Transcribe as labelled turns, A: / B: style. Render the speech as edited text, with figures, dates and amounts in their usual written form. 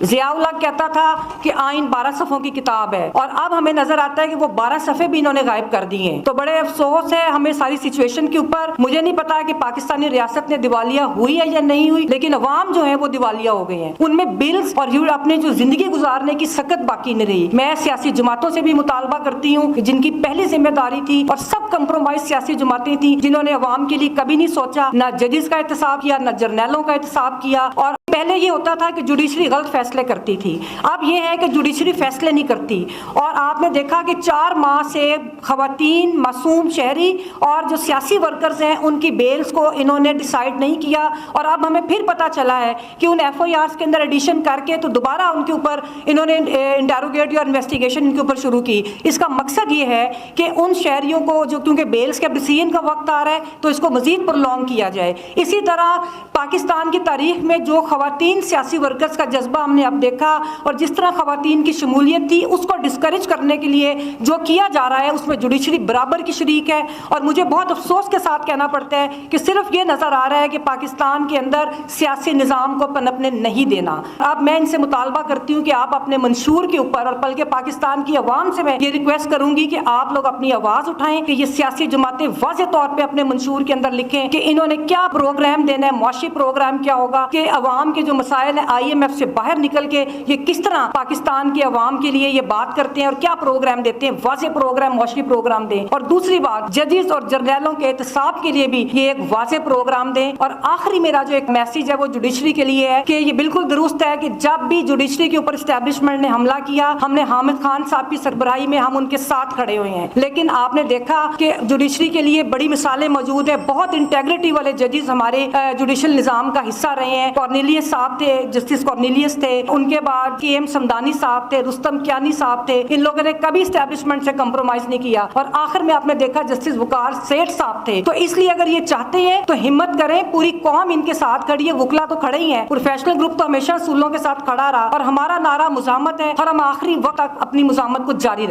A: ضیاء الحق کہتا تھا کہ آئین 12 صفحوں کی کتاب ہے، اور اب ہمیں نظر آتا ہے کہ وہ 12 صفحے بھی انہوں نے غائب کر دی ہیں. تو بڑے افسوس ہے ہمیں ساری سچویشن کے اوپر. مجھے نہیں پتا کہ پاکستانی ریاست نے دیوالیہ ہوئی ہے یا نہیں ہوئی، لیکن عوام جو ہے وہ دیوالیہ ہو گئے ہیں. ان میں بلز اور اپنے جو زندگی گزارنے کی سکت باقی نہیں رہی. میں سیاسی جماعتوں سے بھی مطالبہ کرتی ہوں کہ جن کی پہلی ذمہ داری تھی، اور سب کمپرومائز سیاسی جماعتیں تھیں جنہوں نے عوام کے لیے کبھی نہیں سوچا، نہ ججز کا احتساب کیا، نہ جرنیلوں کا احتساب کیا. اور پہلے یہ ہوتا تھا کہ جوڈیشری غلط فیصلے کرتی تھی، اب یہ ہے کہ جوڈیشری فیصلے نہیں کرتی. اور آپ نے دیکھا کہ 4 ماہ سے خواتین، معصوم شہری اور جو سیاسی ورکرز ہیں ان کی بیلز کو انہوں نے ڈیسائیڈ نہیں کیا. اور اب ہمیں پھر پتہ چلا ہے کہ ان ایف آئی آرز کے اندر ایڈیشن کر کے تو دوبارہ ان کے اوپر انہوں نے انٹیروگیٹ اور انویسٹیگیشن ان کے اوپر شروع کی. اس کا مقصد یہ ہے کہ ان شہریوں کو جو کیونکہ بیلز کے ڈیسیژن کا وقت آ رہا ہے تو اس کو مزید پرولونگ کیا جائے. اسی طرح پاکستان کی تاریخ میں جو خواتین سیاسی ورکرز کا جذبہ ہم نے اب دیکھا، اور جس طرح خواتین کی شمولیت تھی اس کو ڈسکریج کرنے کے لیے جو کیا جا رہا ہے اس میں جوڈیشری برابر کی شریک ہے. اور مجھے بہت افسوس کے ساتھ کہنا پڑتا ہے کہ صرف یہ نظر آ رہا ہے کہ پاکستان کے اندر سیاسی نظام کو پنپنے نہیں دینا. اب میں ان سے مطالبہ کرتی ہوں کہ آپ اپنے منشور کے اوپر، اور بلکہ پاکستان کی عوام سے میں یہ ریکویسٹ کروں گی کہ آپ لوگ اپنی آواز اٹھائیں کہ یہ سیاسی جماعتیں واضح طور پہ اپنے منشور کے اندر لکھیں کہ انہوں نے کیا پروگرام دینا ہے، معاشی پروگرام کیا ہوگا، کہ عوام کے جو مسائل ہیں آئی ایم ایف سے باہر نکل کے یہ کس طرح پاکستان کے عوام کے لیے یہ بات کرتے ہیں اور کیا پروگرام دیتے ہیں. واضح پروگرام، معاشی پروگرام دیں. اور دوسری بات، ججز اور جرنیلوں کے احتساب کے لیے بھی یہ ایک واضح پروگرام دیں. اور آخری میرا جو ایک میسج ہے وہ جوڈیشری کے لیے ہے کہ یہ بالکل درست ہے کہ جب بھی جوڈیشری کے اوپر اسٹیبلشمنٹ نے حملہ کیا، ہم نے حامد خان صاحب کی سربراہی میں ہم ان کے ساتھ کھڑے ہوئے ہیں. لیکن آپ نے دیکھا کہ جوڈیشری کے لیے بڑی مثالیں موجود ہیں. بہت انٹیگریٹی والے ججز ہمارے جوڈیشل نظام کا حصہ رہے ہیں. کارنیلیس صاحب تھے، جسٹس کارنیلیس تھے، ان کے بعد کے ایم سمدانی صاحب تھے، رستم کیانی صاحب تھے. ان لوگوں نے کبھی اسٹیبلشمنٹ سے کمپرومائز نہیں کیا. اور آخر میں آپ نے دیکھا جسٹس وقار سیٹھ صاحب تھے. تو اس لیے اگر یہ چاہتے ہیں تو ہمت کریں، پوری قوم ان کے ساتھ کھڑی ہے. وکلا تو کھڑے ہی ہیں، پروفیشنل گروپ تو ہمیشہ اصولوں کے ساتھ کھڑا رہا، اور ہمارا نعرہ مزاحمت ہے، اور ہم آخری وقت تک اپنی مزاحمت کو جاری رکھیں.